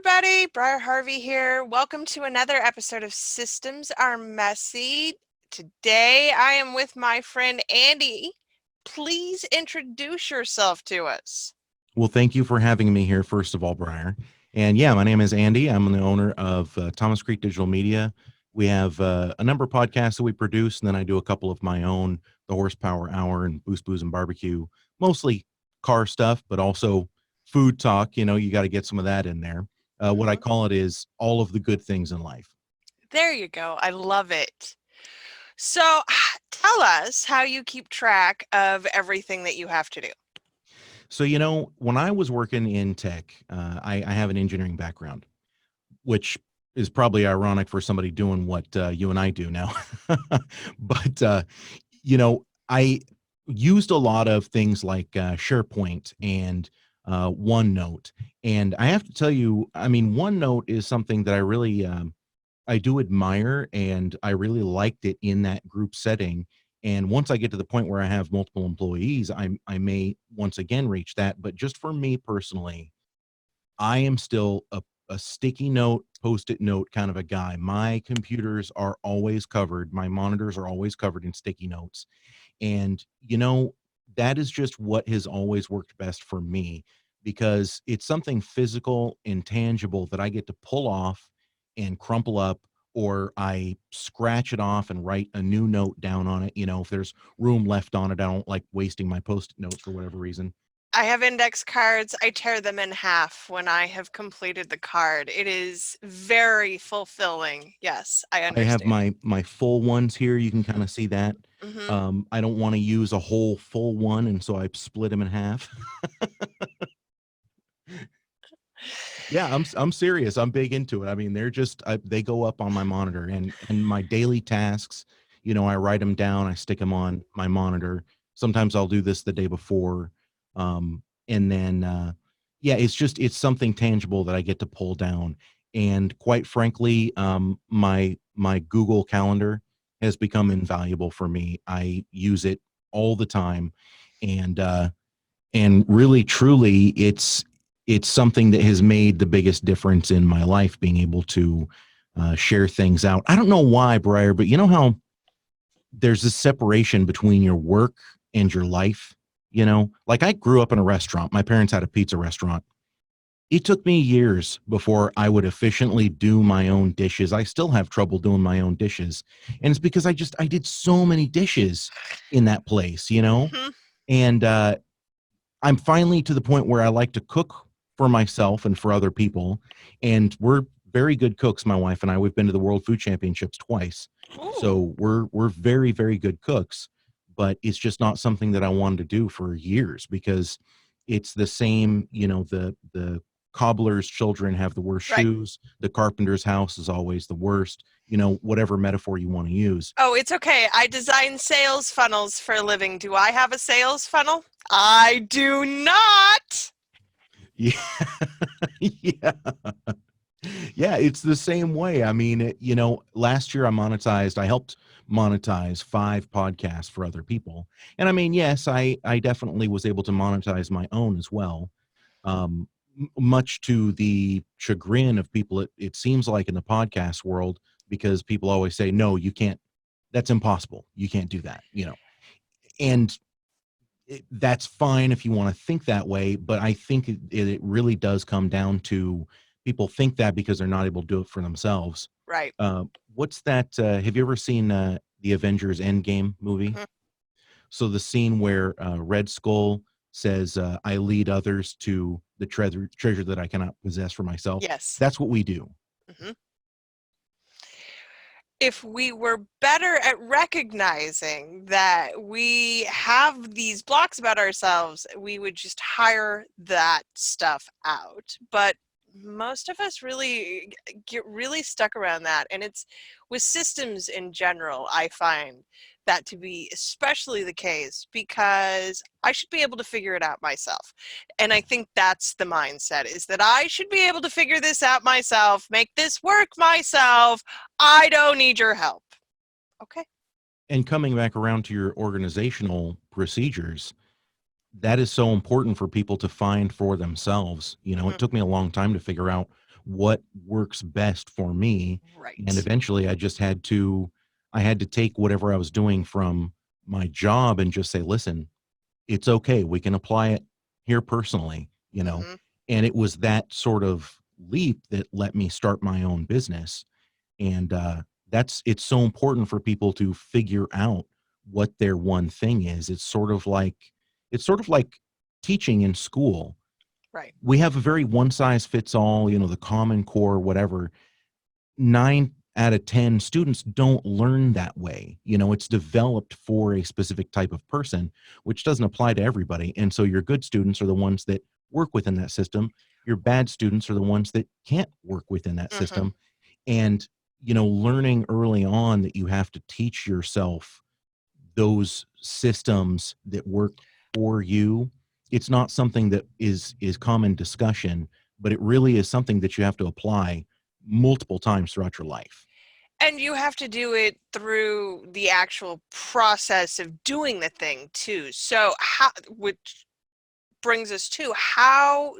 everybody. Briar Harvey here. Welcome to another episode of Systems Are Messy. Today I am with my friend Andy. Please introduce yourself to us. Well, thank you for having me here, first of all, Briar. And yeah, my name is Andy. I'm the owner of Thomas Creek Digital Media. We have a number of podcasts that we produce, and then I do a couple of my own, the Horsepower Hour and Boost Booze and Barbecue, mostly car stuff, but also food talk. You know, you got to get some of that in there. What I call it is all of the good things in life. There you go. I love it. So tell us how you keep track of everything that you have to do. So, you know, when I was working in tech, I have an engineering background, which is probably ironic for somebody doing what you and I do now. But, you know, I used a lot of things like SharePoint and OneNote. And I have to tell you, I mean, OneNote is something that I really, I do admire, and I really liked it in that group setting. And once I get to the point where I have multiple employees, I may once again reach that. But just for me personally, I am still a sticky note, post-it note kind of a guy. My computers are always covered. My monitors are always covered in sticky notes. And, you know, that is just what has always worked best for me because it's something physical and tangible that I get to pull off and crumple up, or I scratch it off and write a new note down on it. You know, if there's room left on it, I don't like wasting my post-it notes for whatever reason. I have index cards. I tear them in half when I have completed the card. It is very fulfilling. Yes, I I have understand. my full ones here. You can kind of see that. Mm-hmm. I don't want to use a whole full one, and so I split them in half. Yeah, I'm serious. I'm big into it. I mean, they go up on my monitor, and my daily tasks. You know, I write them down. I stick them on my monitor. Sometimes I'll do this the day before, and then yeah, it's something tangible that I get to pull down. And quite frankly, my Google Calendar has become invaluable for me. I use it all the time, and really truly it's something that has made the biggest difference in my life, being able to share things out. I don't know why, Briar, but you know how there's this separation between your work and your life. You know, like I grew up in a restaurant. My parents had a pizza restaurant. It took me years before I would efficiently do my own dishes. I still have trouble doing my own dishes, and it's because I did so many dishes in that place, you know. Mm-hmm. And I'm finally to the point where I like to cook for myself and for other people. And we're very good cooks, my wife and I. We've been to the World Food Championships twice. Ooh. So we're very, very good cooks, but it's just not something that I wanted to do for years because it's the same, you know, the cobbler's children have the worst Right. shoes, the carpenter's house is always the worst, you know, whatever metaphor you want to use. Oh, it's okay. I design sales funnels for a living. Do I have a sales funnel? I do not. Yeah. Yeah. Yeah, it's the same way. I mean, you know, last year I helped monetize 5 podcasts for other people. And I mean, yes, I definitely was able to monetize my own as well. Much to the chagrin of people, it seems like in the podcast world, because people always say, no, you can't, that's impossible. You can't do that, you know. And that's fine if you want to think that way, but I think it really does come down to people think that because they're not able to do it for themselves. Right. What's that? Have you ever seen the Avengers Endgame movie? Mm-hmm. So the scene where Red Skull says, "I lead others to the treasure that I cannot possess for myself." Yes. That's what we do. Mm-hmm. If we were better at recognizing that we have these blocks about ourselves, we would just hire that stuff out. But most of us really get really stuck around that. And it's with systems in general, I find that to be especially the case because I should be able to figure it out myself. And I think that's the mindset, is that I should be able to figure this out myself, make this work myself. I don't need your help. Okay. And coming back around to your organizational procedures, that is so important for people to find for themselves. You know, Mm-hmm. it took me a long time to figure out what works best for me. And Right. eventually I had to take whatever I was doing from my job and just say, listen, it's okay. We can apply it here personally, you know. Hmm. And it was that sort of leap that let me start my own business. And that's it's so important for people to figure out what their one thing is. It's sort of like teaching in school. Right. We have a very one size fits all, you know, the common core, whatever. 9 out of 10 students don't learn that way. You know, it's developed for a specific type of person, which doesn't apply to everybody. And so your good students are the ones that work within that system. Your bad students are the ones that can't work within that Hmm. system. And, you know, learning early on that you have to teach yourself those systems that work for you. It's not something that is common discussion, but it really is something that you have to apply multiple times throughout your life. And you have to do it through the actual process of doing the thing too. So how, which brings us to how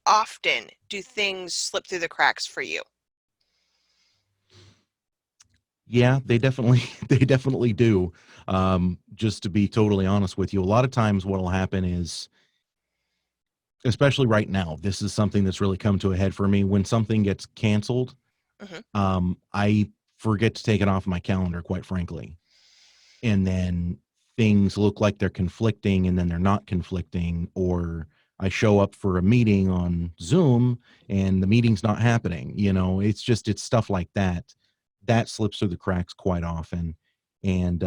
often do things slip through the cracks for you? Yeah, they definitely they definitely do. Just to be totally honest with you, a lot of times what'll happen is, especially right now, this is something that's really come to a head for me. When something gets canceled, Hmm. I forget to take it off my calendar, quite frankly. And then things look like they're conflicting and then they're not conflicting, or I show up for a meeting on Zoom and the meeting's not happening. You know, it's stuff like that that slips through the cracks quite often. And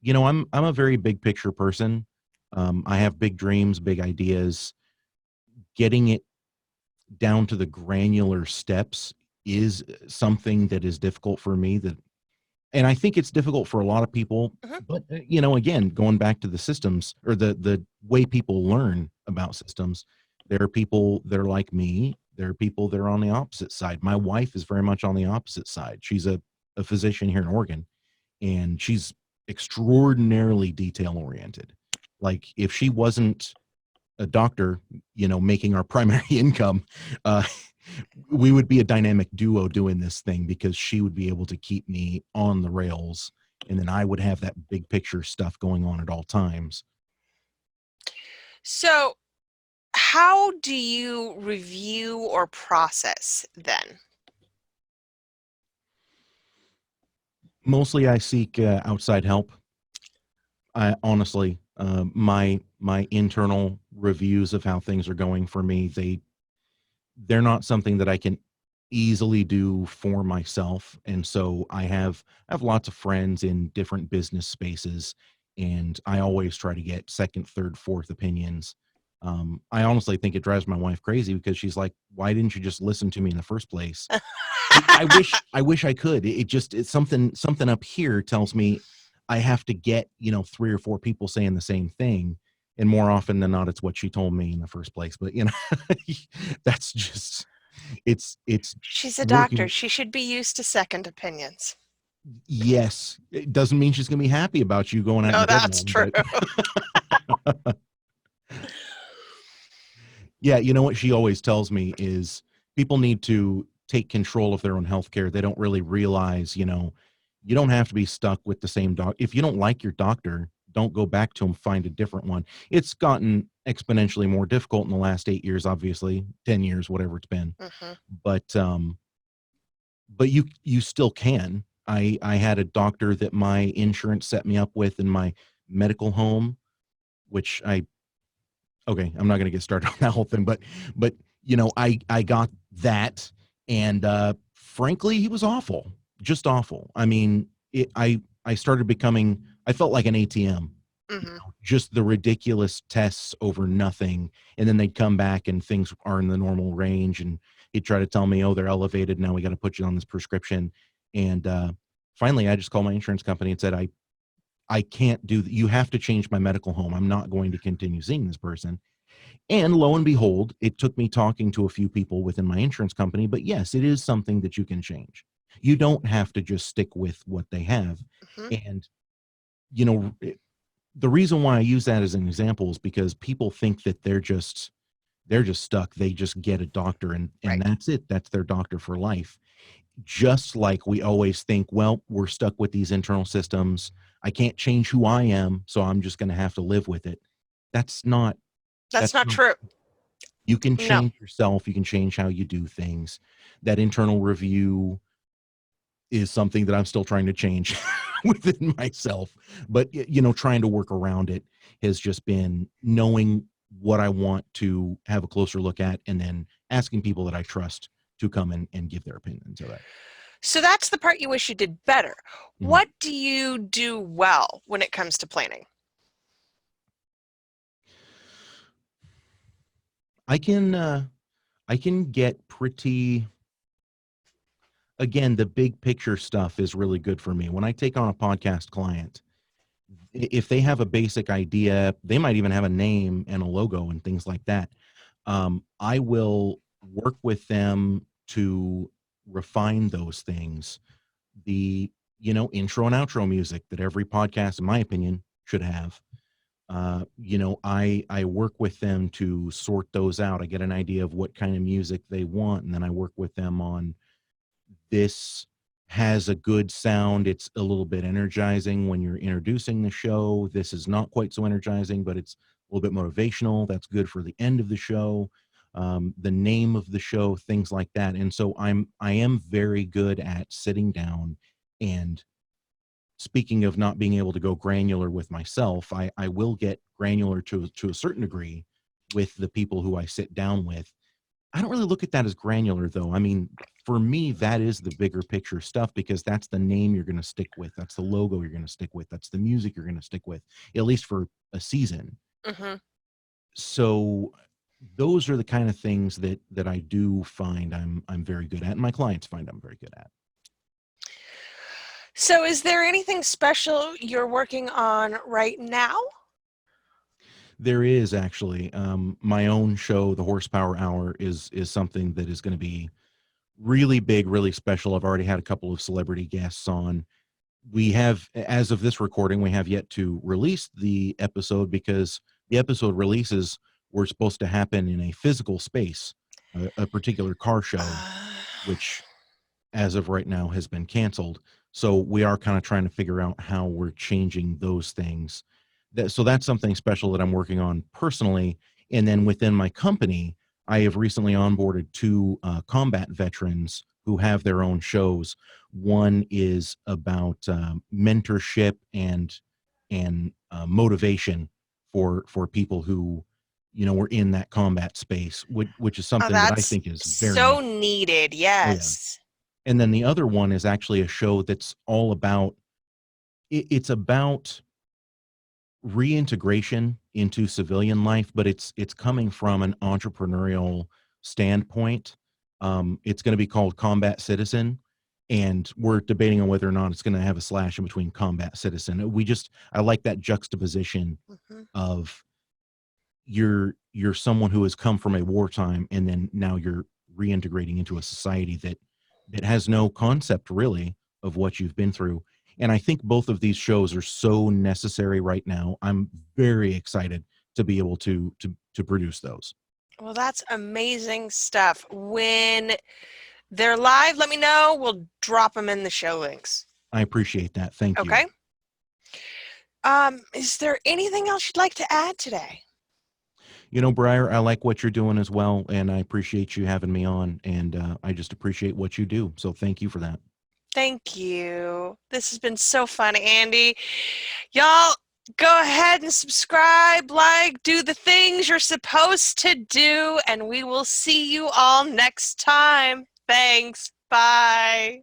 you know, I'm a very big picture person. I have big dreams, big ideas. Getting it down to the granular steps is something that is difficult for me, that and I think it's difficult for a lot of people, Hmm. but, you know, again, going back to the systems or the way people learn about systems, there are people that are like me. There are people that are on the opposite side. My wife is very much on the opposite side. She's a physician here in Oregon, and she's extraordinarily detail oriented. Like, if she wasn't a doctor, you know, making our primary income, uh, we would be a dynamic duo doing this thing, because she would be able to keep me on the rails, and then I would have that big picture stuff going on at all times. So how do you review or process then? Mostly I seek outside help. I honestly, my internal reviews of how things are going for me, they're not something that I can easily do for myself. And so I have lots of friends in different business spaces, and I always try to get second, third, fourth opinions. I honestly think it drives my wife crazy, because she's like, "Why didn't you just listen to me in the first place?" I wish I could. It just it's something up here tells me I have to get, you know, 3 or 4 people saying the same thing, and more often than not, it's what she told me in the first place. But, you know, that's just it's She's a doctor. working. She should be used to second opinions. Yes, it doesn't mean she's gonna be happy about you going out in No, the that's bedroom, true. but yeah, you know what she always tells me is people need to take control of their own healthcare. They don't really realize, you know, you don't have to be stuck with the same doc. If you don't like your doctor, don't go back to him, find a different one. It's gotten exponentially more difficult in the last 8 years, obviously, 10 years, whatever it's been. Hmm. But you still can. I had a doctor that my insurance set me up with in my medical home, which I okay, I'm not gonna get started on that whole thing, but you know, I got that, and frankly, he was awful, just awful. I mean, I started becoming, I felt like an ATM, you Hmm. know, just the ridiculous tests over nothing, and then they'd come back and things are in the normal range, and he'd try to tell me, "Oh, they're elevated. Now we got to put you on this prescription." And finally, I just called my insurance company and said, I can't do that. You have to change my medical home. I'm not going to continue seeing this person." And lo and behold, it took me talking to a few people within my insurance company, but yes, it is something that you can change. You don't have to just stick with what they have. Hmm. And, you know, the reason why I use that as an example is because people think that they're just they're just stuck. They just get a doctor, and Right. that's it. That's their doctor for life. Just like we always think, well, we're stuck with these internal systems. I can't change who I am, so I'm just going to have to live with it. That's not That's that's not not true. You can No. change yourself, you can change how you do things. That internal review is something that I'm still trying to change within myself. But trying to work around it has just been knowing what I want to have a closer look at, and then asking people that I trust to come in and give their opinion to that. So that's the part you wish you did better. Mhm. What do you do well when it comes to planning? I can get pretty, again, the big picture stuff is really good for me. When I take on a podcast client, if they have a basic idea, they might even have a name and a logo and things like that. I will work with them to refine those things. The intro and outro music that every podcast, in my opinion, should have. I work with them to sort those out. I get an idea of what kind of music they want, and then I work with them on, this has a good sound. It's a little bit energizing when you're introducing the show. This is not quite so energizing, but it's a little bit motivational. That's good for the end of the show. The name of the show, things like that. And so I am very good at sitting down and, speaking of not being able to go granular with myself, I will get granular to a certain degree with the people who I sit down with. I don't really look at that as granular, though. I mean, for me, that is the bigger picture stuff, because that's the name you're going to stick with. That's the logo you're going to stick with. That's the music you're going to stick with, at least for a season. Hmm. So those are the kind of things that I do find I'm very good at, and my clients find I'm very good at. So is there anything special you're working on right now? There is actually, my own show, the Horsepower Hour, is something that is going to be really big, really special. I've already had a couple of celebrity guests on. We have, as of this recording, we have yet to release the episode, because the episode releases were supposed to happen in a physical space, a particular car show, Uh, which as of right now has been canceled. So we are kind of trying to figure out how we're changing those things. So that's something special that I'm working on personally. And then within my company, I have recently onboarded two combat veterans who have their own shows. One is about mentorship and motivation for people who were in that combat space, which is oh, something that I that's think is very so neat. needed. Oh yeah. Yes. And then the other one is actually a show that's all about, it's about reintegration into civilian life, but it's coming from an entrepreneurial standpoint. It's going to be called Combat Citizen, and we're debating on whether or not it's going to have a slash in between Combat Citizen. I like that juxtaposition Hmm. of, you're someone who has come from a wartime, and then now you're reintegrating into a society that has no concept really of what you've been through. And I think both of these shows are so necessary right now. I'm very excited to be able to produce those. Well, that's amazing stuff. When they're live, let me know. We'll drop them in the show links. I appreciate that. Thank you. Okay. Is there anything else you'd like to add today? Briar, I like what you're doing as well, and I appreciate you having me on, and I just appreciate what you do. So thank you for that. Thank you. This has been so fun, Andy. Y'all, go ahead and subscribe, like, do the things you're supposed to do, and we will see you all next time. Thanks. Bye.